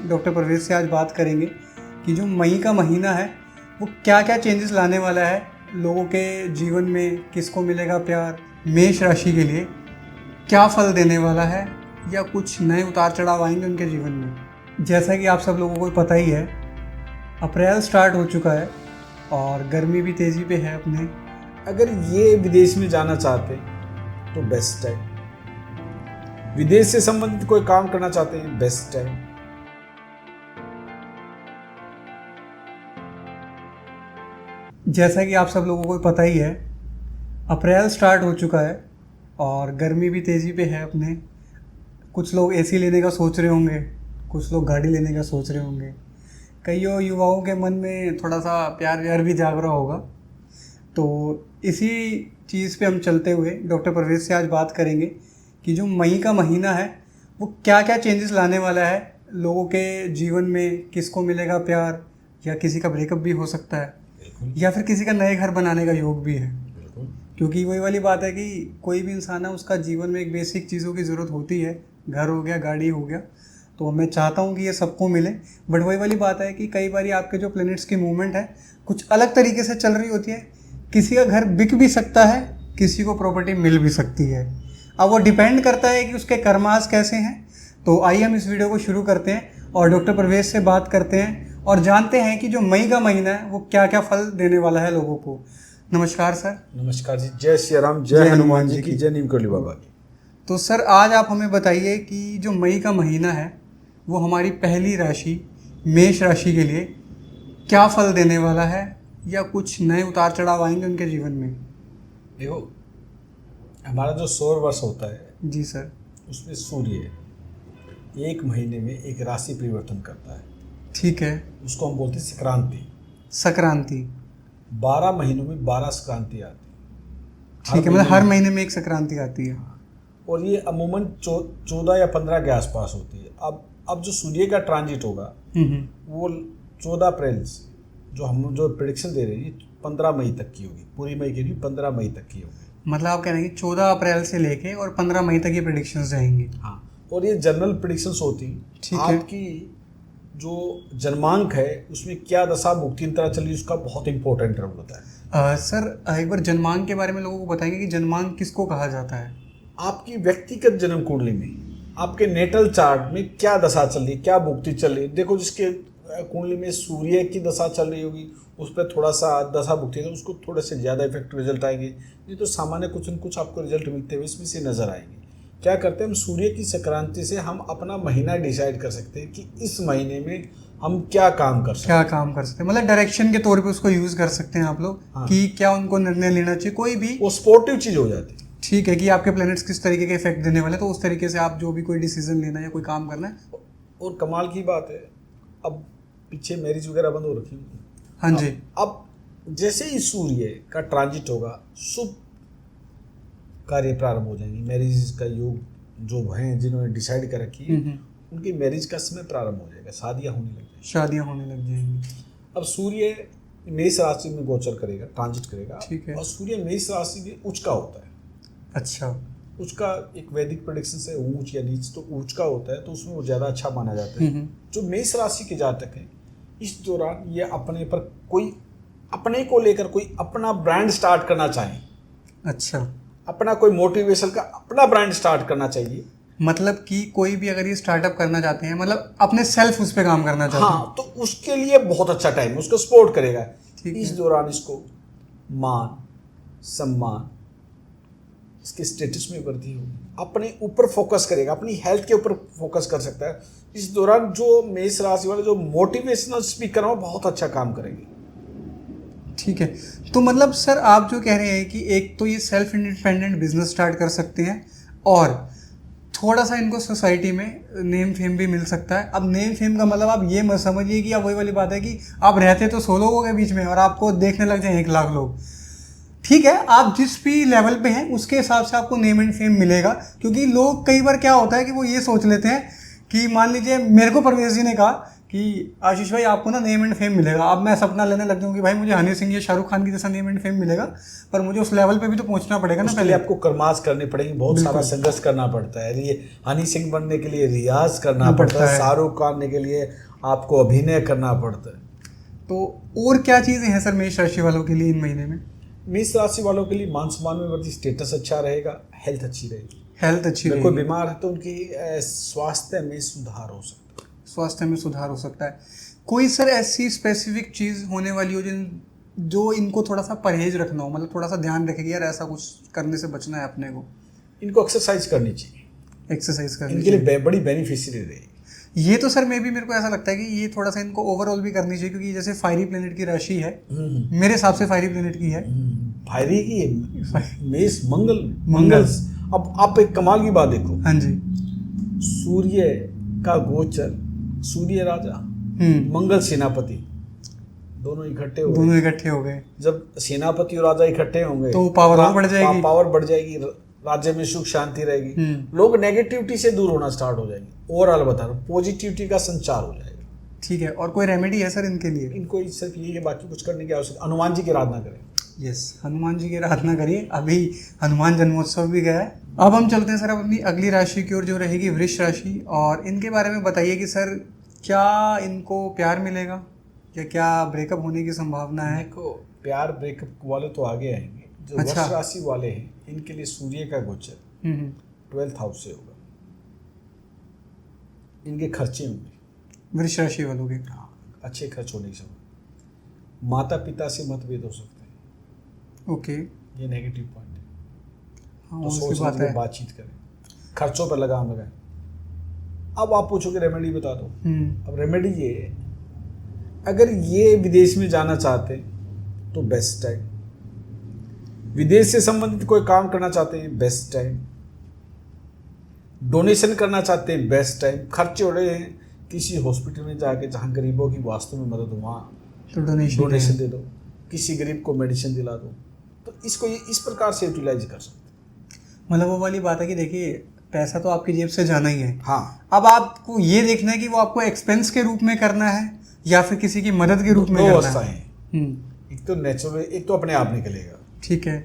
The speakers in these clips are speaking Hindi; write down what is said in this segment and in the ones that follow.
डॉक्टर परवेज से आज बात करेंगे कि जो मई का महीना है वो क्या क्या चेंजेस लाने वाला है लोगों के जीवन में। किसको मिलेगा प्यार, मेष राशि के लिए क्या फल देने वाला है, या कुछ नए उतार चढ़ाव आएंगे उनके जीवन में। जैसा कि आप सब लोगों को पता ही है, अप्रैल स्टार्ट हो चुका है और गर्मी भी तेज़ी पे है अपने। अगर ये विदेश में जाना चाहते हैं तो बेस्ट है, विदेश से संबंधित कोई काम करना चाहते हैं बेस्ट है। जैसा कि आप सब लोगों को पता ही है, अप्रैल स्टार्ट हो चुका है और गर्मी भी तेज़ी पे है अपने। कुछ लोग एसी लेने का सोच रहे होंगे, कुछ लोग गाड़ी लेने का सोच रहे होंगे, कईयों युवाओं के मन में थोड़ा सा प्यार व्यार भी जाग रहा होगा। तो इसी चीज़ पे हम चलते हुए डॉक्टर परवेज से आज बात करेंगे कि जो मई का महीना है वो क्या क्या चेंजेस लाने वाला है लोगों के जीवन में। किसको मिलेगा प्यार, या किसी का ब्रेकअप भी हो सकता है, या फिर किसी का नए घर बनाने का योग भी है। क्योंकि वही वाली बात है कि कोई भी इंसान है, उसका जीवन में एक बेसिक चीज़ों की ज़रूरत होती है। घर हो गया, गाड़ी हो गया, तो मैं चाहता हूँ कि ये सबको मिले। बट वही वाली बात है कि कई बार आपके जो प्लैनेट्स की मूवमेंट है कुछ अलग तरीके से चल रही होती है। किसी का घर बिक भी सकता है, किसी को प्रॉपर्टी मिल भी सकती है। अब वो डिपेंड करता है कि उसके कर्मास कैसे हैं। तो आइए हम इस वीडियो को शुरू करते हैं और डॉक्टर परवेज से बात करते हैं और जानते हैं कि जो मई का महीना है वो क्या क्या फल देने वाला है लोगों को। नमस्कार सर। नमस्कार जी। जय श्री राम, जय हनुमान जी की, जय नीमकरली बाबा की। तो सर आज आप हमें बताइए कि जो मई का महीना है वो हमारी पहली राशि मेष राशि के लिए क्या फल देने वाला है, या कुछ नए उतार चढ़ाव आएंगे उनके जीवन में। देखो, हमारा जो सौर वर्ष होता है जी सर, उसमें सूर्य एक महीने में एक राशि परिवर्तन करता है। ठीक है, उसको हम बोलते हैं संक्रांति। संक्रांति 12 महीनों में 12 संक्रांति आती है। ठीक है, मतलब हर महीने में एक संक्रांति आती है। और ये अमूमन 14 या 15 के आसपास होती है। अब जो सूर्य का ट्रांजिट होगा वो 14 अप्रैल से जो प्रेडिक्शन दे रहे हैं 15 मई तक की होगी। पूरी मई की नहीं, 15 मई तक की होगी। मतलब आप कह रहे हैं कि 14 अप्रैल से लेके और 15 मई तक ये प्रेडिक्शंस रहेंगी। हाँ, और ये जनरल प्रेडिक्शंस होती ठीक है। आपकी जो जन्मांक है उसमें क्या दशा भुक्ति तरह चल रही है, उसका बहुत इंपॉर्टेंट रोल होता है। सर एक बार जन्मांक के बारे में लोगों को बताएंगे कि जन्मांक किसको कहा जाता है। आपकी व्यक्तिगत जन्म कुंडली में आपके नेटल चार्ट में क्या दशा चल रही है, क्या भुक्ति चल रही है। देखो, जिसके कुंडली में सूर्य की दशा चल रही होगी उस पर थोड़ा सा दशा भुक्ति है, उसको थोड़े से ज़्यादा इफेक्ट रिजल्ट आएंगे। नहीं तो सामान्य कुछ न कुछ आपको रिजल्ट मिलते हुए इसमें से नजर आएंगे। क्या करते हैं हम, सूर्य की संक्रांति से हम अपना महीना डिसाइड कर सकते हैं कि इस महीने में हम क्या काम कर सकते हैं। मतलब डायरेक्शन के तौर पे उसको यूज कर सकते हैं आप लोग। हाँ। कि क्या उनको निर्णय लेना चाहिए, कोई भी वो स्पोर्टिव चीज हो जाती है। ठीक है, कि आपके प्लैनेट्स किस तरीके के इफेक्ट देने वाले, तो उस तरीके से आप जो भी कोई डिसीजन लेना है या कोई काम करना है। और कमाल की बात है, अब पीछे मैरिज वगैरह बंद हो रखी। हाँ जी। अब जैसे ही सूर्य का ट्रांजिट होगा, शुभ कार्य प्रारंभ हो जाएंगे। मैरिज का योग जो हैं जिन्होंने डिसाइड कर रखी है उनकी मैरिज का समय प्रारंभ हो जाएगा, शादियां होने लग जाएंगी। अब सूर्य मेष राशि में गोचर करेगा, ट्रांजिट करेगा। ठीक है। और सूर्य मेष राशि में उच्च का होता है। अच्छा, उच्च का एक वैदिक प्रेडिक्शन से ऊंच या नीच, तो उच्च का होता है तो उसमें वो ज़्यादा अच्छा माना जाता है। जो मेष राशि के जातक हैं इस दौरान ये अपने को लेकर कोई अपना ब्रांड स्टार्ट करना चाहें। अच्छा, अपना कोई मोटिवेशन का अपना ब्रांड स्टार्ट करना चाहिए। मतलब कि कोई भी अगर ये स्टार्टअप करना चाहते हैं, मतलब अपने सेल्फ उस पर काम करना चाहते हैं, हाँ, तो उसके लिए बहुत अच्छा टाइम है, उसको सपोर्ट करेगा। इस दौरान इसको मान सम्मान, इसके स्टेटस में वृद्धि होगी, अपने ऊपर फोकस करेगा, अपनी हेल्थ के ऊपर फोकस कर सकता है। इस दौरान जो मेष राशि वाले जो मोटिवेशनल स्पीकर हैं बहुत अच्छा काम करेंगे। ठीक है, तो मतलब सर आप जो कह रहे हैं कि एक तो ये सेल्फ इंडिपेंडेंट बिजनेस स्टार्ट कर सकते हैं और थोड़ा सा इनको सोसाइटी में नेम फेम भी मिल सकता है। अब नेम फेम का मतलब आप ये मत समझिए कि आप वही वाली बात है कि आप रहते तो 100 लोगों के बीच में और आपको देखने लग जाए 1 लाख लोग। ठीक है, आप जिस भी लेवल पे हैं उसके हिसाब से आपको नेम एंड फेम मिलेगा। क्योंकि लोग कई बार क्या होता है कि वो ये सोच लेते हैं कि मान लीजिए मेरे को परवेज जी ने कहा कि आशीष भाई आपको ना नेम एंड फेम मिलेगा। अब मैं सपना लेने लग जाऊँ कि भाई मुझे हनी सिंह या शाहरुख खान की जैसा नेम एंड फेम मिलेगा, पर मुझे उस लेवल पे भी तो पहुंचना पड़ेगा ना। उसके पहले लिए आपको कर्माश करनी पड़ेगी, बहुत सारा संघर्ष करना पड़ता है। ये हनी सिंह बनने के लिए रियाज करना पड़ता है, शाहरुख खान बनने के लिए आपको अभिनय करना पड़ता है। तो और क्या चीज़ें हैं सर मेष राशि वालों के लिए इन महीने में? मेष राशि वालों के लिए मान सम्मान में वृद्धि, स्टेटस अच्छा रहेगा, हेल्थ अच्छी रहेगी। हेल्थ अच्छी रहेगी। कोई बीमार है तो उनकी स्वास्थ्य में सुधार हो सकता है। स्वास्थ्य में सुधार हो सकता है। कोई सर ऐसी स्पेसिफिक चीज़ होने वाली हो जो इनको थोड़ा सा परहेज रखना हो, मतलब थोड़ा सा ध्यान रखेगी यार ऐसा कुछ करने से बचना है अपने को? इनको एक्सरसाइज करनी चाहिए, एक्सरसाइज करनी इनके लिए बड़ी बेनिफिशियरी रहेगी। ये तो सर मेरे को ऐसा लगता है कि ये थोड़ा सा इनको ओवरऑल भी करनी चाहिए, क्योंकि जैसे फायरी प्लेनेट की राशि है, मेरे हिसाब से फायरी प्लेनेट की है, फायरी की है मेष, मंगल। अब आप एक कमाल की बात देखो। हाँ जी। सूर्य का गोचर, सूर्य राजा, मंगल सेनापति, दोनों इकट्ठे हो गए। जब सेनापति और राजा इकट्ठे होंगे तो पावर बढ़ जाएगी, राज्य में सुख शांति रहेगी, लोग नेगेटिविटी से दूर होना स्टार्ट हो जाएंगे। ओवरऑल बता रहा हूँ, पॉजिटिविटी का संचार हो जाएगा। ठीक है। और कोई रेमेडी है सर इनके लिए? इनको सिर्फ यही है, बाकी कुछ करने की आवश्यकता। हनुमान जी की आराधना करें। यस, हनुमान जी की आराधना करिए। अभी हनुमान जन्मोत्सव भी गया है। अब हम चलते हैं सर अपनी अगली राशि की ओर, जो रहेगी वृष राशि। और इनके बारे में बताइए कि सर क्या इनको प्यार मिलेगा या क्या ब्रेकअप होने की संभावना है? देखो, प्यार ब्रेकअप वाले तो आगे आएंगे। जो वृष राशि वाले हैं इनके लिए सूर्य का गोचर 12th हाउस से होगा। इनके खर्चे होंगे, वृष राशि वालों के। हाँ, अच्छे खर्च होने की संभावना। माता पिता से मतभेद हो सकते हैं। ओके, ये नेगेटिव पॉइंट है। हाँ, तो सोच समझ के बातचीत करें, खर्चों पर लगाम लगाएं। अब आप पूछोगे रेमेडी बता दो। अब रेमेडी ये है, अगर ये विदेश में जाना चाहते हैं तो बेस्ट टाइम, विदेश से संबंधित कोई काम करना चाहते हैं बेस्ट टाइम, डोनेशन करना चाहते हैं बेस्ट टाइम, खर्चे हो रहे हैं किसी हॉस्पिटल में जाके जहाँ गरीबों की वास्तव में मदद हो, वहाँ तो डोनेशन दे दो, किसी गरीब को मेडिसिन दिला दो। तो इसको ये इस प्रकार से यूटिलाइज कर सकते। मतलब वो वाली बात है कि देखिए पैसा तो आपकी जेब से जाना ही है। हाँ, अब आपको ये देखना है कि वो आपको एक्सपेंस के रूप में करना है या फिर किसी की मदद के रूप में करना है। एक तो नेचुरल, एक तो अपने आप निकलेगा। ठीक है।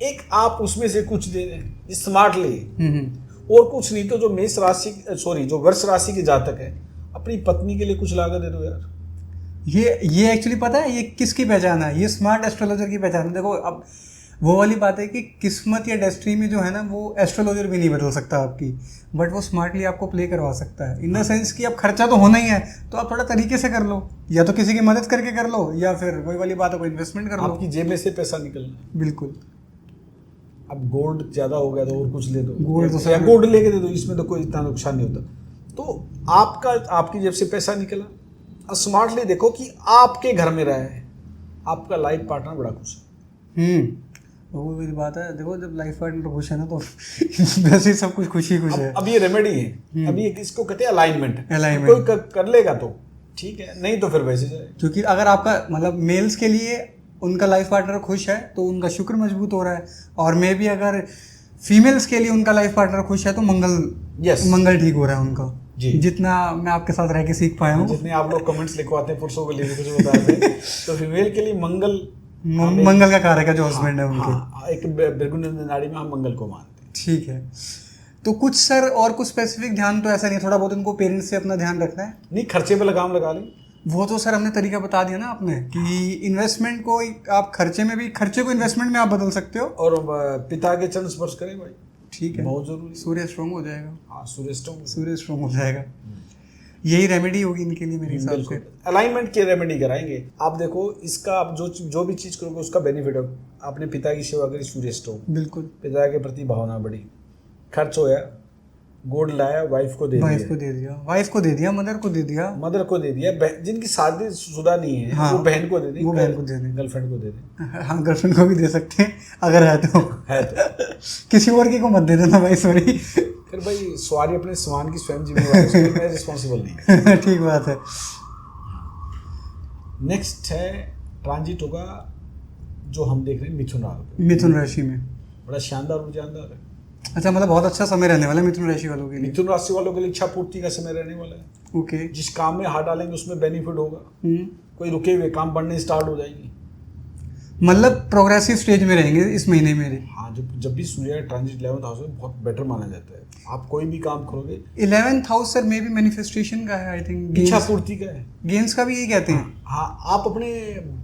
एक आप उसमें से कुछ दे दें स्मार्टली, और कुछ नहीं तो जो मेष राशि जो वृष राशि के जातक है, अपनी पत्नी के लिए कुछ लागत दे दो यार। ये एक्चुअली पता है ये किसकी पहचान है? ये स्मार्ट एस्ट्रोलॉजर की पहचान है। देखो, अब वो वाली बात है कि किस्मत या डेस्टिनी में जो है ना, वो एस्ट्रोलॉजर भी नहीं बदल सकता आपकी, बट वो स्मार्टली आपको प्ले करवा सकता है। इन द सेंस कि अब खर्चा तो होना ही है, तो आप थोड़ा तरीके से कर लो, या तो किसी की मदद करके कर लो, या फिर वही वाली बात है कोई इन्वेस्टमेंट कर लो। आपकी जेब में से पैसा निकलना। बिल्कुल। अब गोल्ड ज्यादा हो गया तो और कुछ ले दो, गोल्ड लेके दे दो, इसमें तो कोई इतना नुकसान नहीं होता। तो आपकी जेब से पैसा निकला। और स्मार्टली देखो कि आपके घर में रहा है, आपका लाइफ पार्टनर बड़ा खुश है। वो भी बात है। देखो, जब लाइफ पार्टनर खुश है ना तो वैसे ही सब कुछ खुशी है। अब ये रेमेडी है, अभी इसको कहते हैं अलाइनमेंट। कोई कर लेगा तो ठीक है, नहीं तो फिर वैसे जाए। क्योंकि अगर आपका मतलब मेल्स के लिए उनका लाइफ पार्टनर खुश है तो उनका शुक्र मजबूत हो रहा है, और मे भी अगर फीमेल्स के लिए उनका लाइफ पार्टनर खुश है तो मंगल ठीक हो रहा है उनका। जी, जितना मैं आपके साथ रह के सीख पाया हूँ, जितने आप लोग कमेंट्स लिखवाते हैं पुरुषों के लिए कुछ बताते हैं, तो फीमेल के लिए मंगल का कारक है जो हस्बैंड है उनके। एक बिरगुन नाड़ी में हम मंगल को मानते हैं। ठीक है। तो कुछ सर और कुछ स्पेसिफिक ध्यान तो ऐसा नहीं, थोड़ा बहुत उनको पेरेंट्स से अपना ध्यान रखना है। नहीं, खर्चे पे लगाम लगा लें। वो तो सर हमने तरीका बता दिया ना आपने कि इन्वेस्टमेंट को आप खर्चे को इन्वेस्टमेंट में आप बदल सकते हो। और पिता के चरण स्पर्श करें भाई। ठीक है, बहुत जरूरी। सूर्य स्ट्रॉन्ग हो जाएगा। हाँ, सूर्य स्ट्रॉन्ग हो जाएगा। यही रेमेडी होगी इनके लिए मेरे हिसाब से। अलाइनमेंट की रेमेडी कराएंगे। आप देखो, इसका आप जो भी चीज करोगे उसका बेनिफिट हो। आपने पिता की सेवा करी, सूर्य स्ट्रॉन्ग, बिल्कुल, पिता के प्रति भावना बढ़ी, खर्च होया, गोल्ड लाया, वाइफ को दे दिया, मदर को दे दिया, जिनकी शादी शुदा नहीं है, हाँ, वो बहन को दे दी, गर्लफ्रेंड को दे दी। हाँ, गर्लफ्रेंड को भी दे सकते हैं अगर है तो किसी और की को मत दे देना भाई, सॉरी। फिर भाई सवारी अपने सामान की स्वयं जिम्मेवारी, मैं रिस्पॉन्सिबल नहीं। ठीक बात है। नेक्स्ट है ट्रांजिट होगा जो हम देख रहे हैं मिथुन राशि में। बड़ा शानदार और जानदार है। अच्छा, मतलब बहुत अच्छा समय रहने वाला है मिथुन राशि वालों के लिए। मिथुन राशि वालों के लिए इच्छा पूर्ति का समय रहने वाला है। ओके। जिस काम में हाथ डालेंगे उसमें बेनिफिट होगा, कोई रुके हुए काम बढ़ने स्टार्ट हो जाएंगे। मतलब प्रोग्रेसिव स्टेज में रहेंगे इस महीने मेरे। हाँ, जब भी सूर्य ट्रांजिट 11th हाउस में बहुत बेटर माना जाता है। आप कोई भी काम करोगे 11th हाउस सर मे भी मैनिफेस्टेशन का है, आई थिंक इच्छा पूर्ति का है। गेम्स का भी यही कहते हैं। हाँ, आप अपने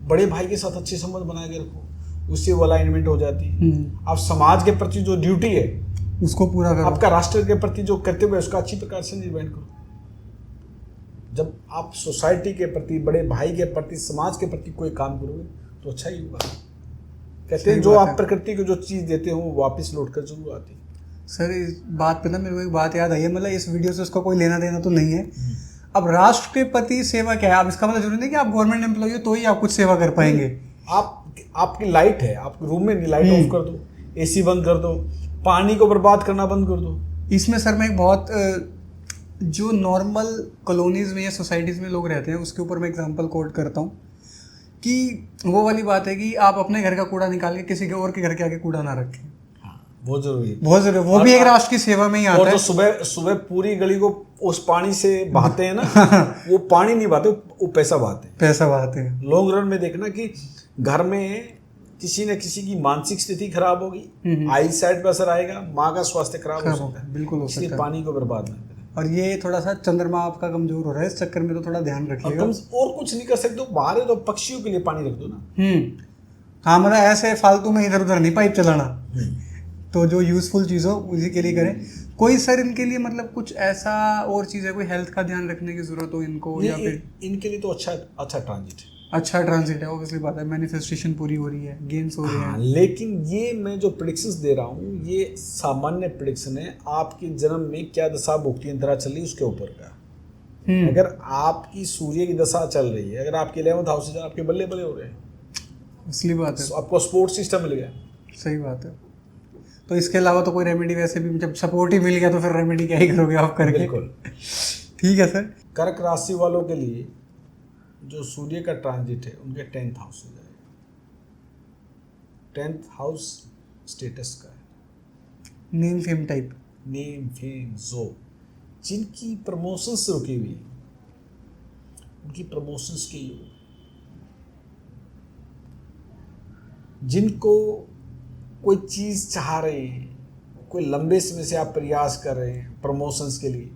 बड़े भाई के साथ अच्छे संबंध बना के रखो, उससे वो अलाइनमेंट हो जाती है। आप समाज के प्रति जो ड्यूटी है उसको पूरा करो, आपका राष्ट्र के प्रति जो कर्तव्य है उसका अच्छी प्रकार से निर्वहन करो। जब आप सोसाइटी के प्रति, बड़े भाई के प्रति, समाज के प्रति कोई काम करोगे तो अच्छा ही होगा। कहते हैं जो आप प्रकृति को जो चीज़ देते हो वो वापस लौट कर जरूर आती है। सर इस बात पे ना मेरे को एक बात याद आई है, मतलब इस वीडियो से उसका कोई लेना देना तो नहीं है। अब राष्ट्र के प्रति सेवा क्या है? अब इसका मतलब जरूरी नहीं कि आप गवर्नमेंट एम्प्लॉई हो तो ही आप कुछ सेवा कर पाएंगे। आपकी लाइट है, आप रूम में लाइट ऑफ कर दो, एसी बंद कर दो, पानी को बर्बाद करना बंद कर दो। इसमें सर मैं एक बहुत जो नॉर्मल कॉलोनीज में या सोसाइटीज़ में लोग रहते हैं उसके ऊपर मैं एग्जांपल कोट करता हूँ कि वो वाली बात है कि आप अपने घर का कूड़ा निकाल के किसी के और के घर के आगे कूड़ा ना रखें। बहुत जरूरी है, बहुत जरूरी। वो भी एक राष्ट्र की सेवा में ही आता है। और जो सुबह पूरी गली को उस पानी से बहाते हैं ना वो पानी नहीं बहाते, वो पैसा बहाते हैं। लॉन्ग रन में देखना कि घर में किसी न किसी की मानसिक स्थिति खराब होगी, आई साइड पर असर आएगा, माँ का स्वास्थ्य खराब हो सकता है। बिल्कुल हो सकता है। इसलिए पानी को बर्बाद ना करें। और ये थोड़ा सा चंद्रमा आपका कमजोर हो रहा है, इस चक्कर में तो थोड़ा ध्यान रखिएगा। और कुछ नहीं कर सकते, बाहर है तो पक्षियों के लिए पानी रख दो ना। हाँ, मतलब ऐसे फालतू में इधर उधर नहीं पाइप चलाना। तो जो यूजफुल चीज़ हो उसी के लिए करें। कोई सर इनके लिए मतलब कुछ ऐसा और चीज़ है, कोई हेल्थ का ध्यान रखने की जरूरत हो इनको, या फिर इनके लिए तो अच्छा ट्रांजिट है। अच्छा ट्रांजिट है, ऑब्वियसली बात है, मैनिफेस्टेशन पूरी हो रही है, गेम्स हो रहे हैं। लेकिन ये मैं जो प्रेडिक्शंस दे रहा हूँ ये सामान्य प्रेडिक्शन है। आपके जन्म में क्या दशा भुक्ति अंतरा चल रही है उसके ऊपर का। अगर आपकी सूर्य की दशा चल रही है, अगर आपके 11th हाउस से आपके बल्ले बल्ले हो रहे हैं, असली बात है, आपको सपोर्ट सिस्टम मिल गया। सही बात है। तो इसके अलावा तो कोई रेमेडी वैसे भी, जब सपोर्ट ही मिल गया तो फिर रेमेडी क्या ही करोगे आप करके। बिल्कुल ठीक है सर। कर्क राशि वालों के लिए जो सूर्य का ट्रांजिट है उनके 10th हाउस हो जाएगा। 10th हाउस स्टेटस का है, name fame type, name fame जो जिनकी प्रमोशंस रुकी हुई उनकी प्रमोशंस के योग, जिनको कोई चीज़ चाह रहे हैं, कोई लंबे समय से आप प्रयास कर रहे हैं प्रमोशंस के लिए,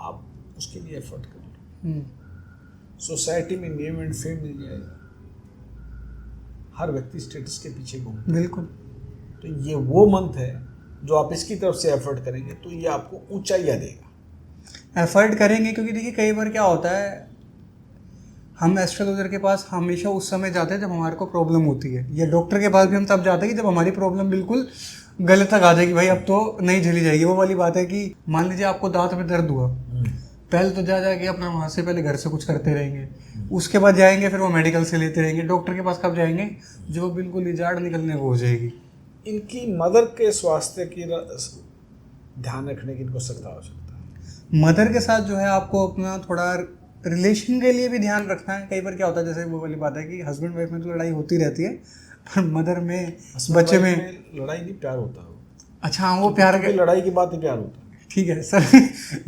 आप उसके लिए एफर्ट करें। सोसाइटी में नेम एंड फेम मिल जाएगा। हर व्यक्ति स्टेटस के पीछे घूमता है। बिल्कुल। तो ये वो मंथ है जो आप इसकी तरफ से एफर्ट करेंगे तो ये आपको ऊंचाइयाँ देगा। एफर्ट करेंगे क्योंकि देखिए कई बार क्या होता है, हम एस्ट्रोलॉजर के पास हमेशा उस समय जाते हैं जब हमारे को प्रॉब्लम होती है, या डॉक्टर के पास भी हम तब जाते हैं कि जब हमारी प्रॉब्लम बिल्कुल गले तक आ जाएगी, भाई अब तो नहीं झेली जाएगी। वो वाली बात है कि मान लीजिए आपको दांत में दर्द हुआ, पहले तो जाके अपना वहाँ से पहले घर से कुछ करते रहेंगे, उसके बाद जाएंगे फिर वो मेडिकल से लेते रहेंगे। डॉक्टर के पास कब जाएंगे जो बिल्कुल इजाड़ निकलने को हो जाएगी। इनकी मदर के स्वास्थ्य की ध्यान रखने की इनको सख्त आवश्यकता है। मदर के साथ जो है आपको अपना थोड़ा रिलेशन के लिए भी ध्यान रखना है। कई बार क्या होता है, जैसे वो वाली बात है कि हस्बैंड वाइफ में तो लड़ाई होती रहती है, पर मदर में, बच्चे में लड़ाई नहीं, प्यार होता है। अच्छा हाँ, वो प्यार के, लड़ाई की बात ही प्यार होता है। ठीक है सर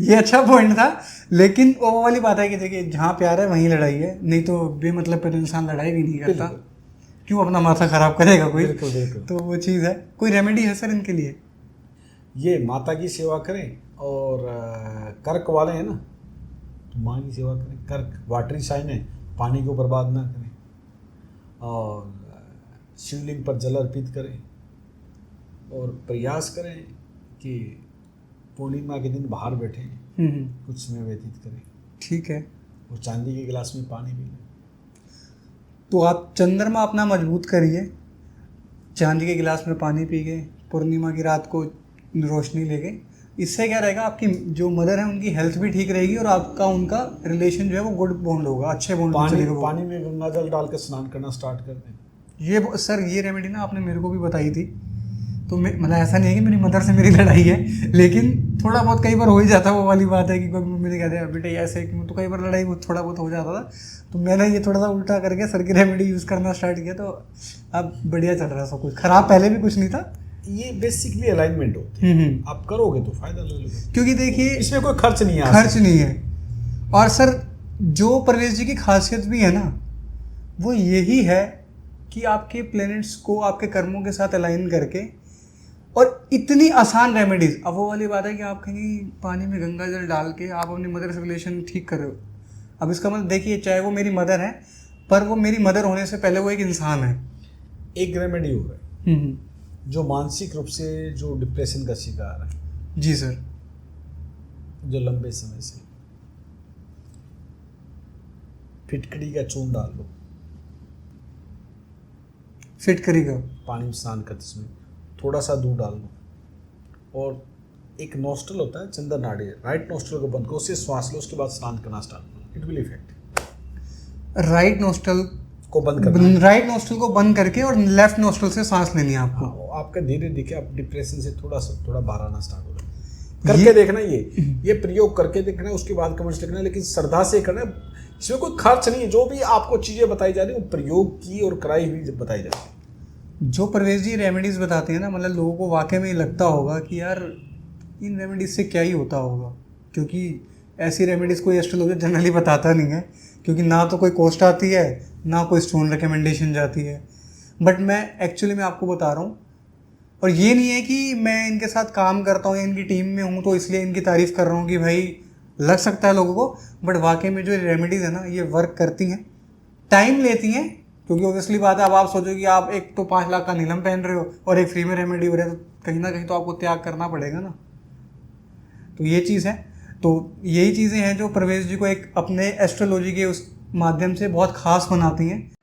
ये अच्छा पॉइंट था, लेकिन वो वाली बात है कि देखिए जहाँ प्यार है वहीं लड़ाई है, नहीं तो बेमतलब पे तो इंसान लड़ाई भी नहीं करता, क्यों अपना माथा खराब करेगा कोई। बिल्कुल। तो वो चीज़ है। कोई रेमेडी है सर इनके लिए? ये माता की सेवा करें, और कर्क वाले हैं ना तो माँ की सेवा करें। कर्क वाटरी साइन है, पानी को बर्बाद ना करें, और शिवलिंग पर जल अर्पित करें, और प्रयास करें कि पूर्णिमा के दिन बाहर बैठें, कुछ समय व्यतीत करें। ठीक है। और चांदी के गिलास में पानी पी लें। तो आप चंद्रमा अपना मजबूत करिए, चांदी के गिलास में पानी पी गए, पूर्णिमा की रात को रोशनी ले गए। इससे क्या रहेगा, आपकी जो मदर है उनकी हेल्थ भी ठीक रहेगी, और आपका उनका रिलेशन जो है वो गुड बॉन्ड होगा, अच्छे बॉन्ड में पानी में गंगा जल डालकर स्नान करना स्टार्ट कर दें। ये सर ये रेमेडी ना आपने मेरे को भी बताई थी, तो मतलब ऐसा नहीं है कि मेरी मदर से मेरी लड़ाई है, लेकिन थोड़ा बहुत कई बार हो ही जाता है। वो वाली बात है कि कोई मेरे कहते हैं बेटा ऐसे क्यों, तो कई बार लड़ाई थोड़ा बहुत हो जाता था। तो मैंने ये थोड़ा सा उल्टा करके सर की रेमेडी यूज़ करना स्टार्ट किया, तो अब बढ़िया चल रहा है सब कुछ। खराब पहले भी कुछ नहीं था। ये बेसिकली अलाइनमेंट होती है, आप करोगे तो फायदा ले लोगे, क्योंकि देखिए इसमें कोई खर्च नहीं है। खर्च नहीं है, और सर जो परवेज जी की खासियत भी है ना, वो यही है कि आपके प्लैनेट्स को आपके कर्मों के साथ अलाइन करके, और इतनी आसान रेमेडीज। अब वो वाली बात है कि आप कहीं पानी में गंगा जल डाल के आप अपनी मदर से रिलेशन ठीक कर रहे हो। अब इसका मतलब देखिए, चाहे वो मेरी मदर है, पर वो मेरी मदर होने से पहले वो एक इंसान है। एक रेमेडी हो है जो मानसिक रूप से जो डिप्रेशन का शिकार है, जी सर, जो लंबे समय से, फिटकड़ी का चूर्ण डाल लो, फिटकरी का पानी में स्नान करते समय थोड़ा सा दूध डाल लो, और एक नोस्ट्रल होता है चंदन नाड़ी, राइट नोस्ट्रल को बंद करो, उससे श्वास लो, उसके बाद स्नान करना स्टार्ट करो, it will effect. Right nostril को बंद करना, राइट नोस्ट्रल को बंद करके और लेफ्ट नोस्ट्रल से सांस लेनी है आपको। हाँ, आपका धीरे धीरे आप डिप्रेशन से थोड़ा बाहर आना स्टार्ट हो जाए। करके देखना, ये प्रयोग करके देखना, उसके बाद कमेंट्स लिखना, लेकिन श्रद्धा से करना। इसमें कोई खर्च नहीं है, जो भी आपको चीजें बताई जा रही है वो प्रयोग की और कराई हुई बताई जाती है। जो परवेज जी रेमेडीज बताते हैं ना, मतलब लोगों को वाकई में लगता होगा कि यार इन रेमेडीज से क्या ही होता होगा, क्योंकि ऐसी रेमेडीज कोई एस्ट्रोलॉजर जनरली बताता नहीं है, क्योंकि ना तो कोई कॉस्ट आती है, ना कोई स्टोन रिकमेंडेशन जाती है। बट मैं एक्चुअली मैं आपको बता रहा हूँ, और ये नहीं है कि मैं इनके साथ काम करता हूँ या इनकी टीम में हूँ तो इसलिए इनकी तारीफ़ कर रहा हूँ कि भाई लग सकता है लोगों को, बट वाकई में जो रेमेडीज़ है ना, ये वर्क करती हैं। टाइम लेती हैं, क्योंकि ऑब्वियसली बात है, अब आप सोचो कि आप एक तो 5 लाख का नीलम पहन रहे हो और एक फ्री में रेमेडी हो रहा है, तो कहीं ना कहीं तो आपको त्याग करना पड़ेगा ना। तो ये चीज़ है। तो यही चीज़ें हैं जो परवेज जी को एक अपने एस्ट्रोलॉजी के उस माध्यम से बहुत ख़ास बनाती हैं।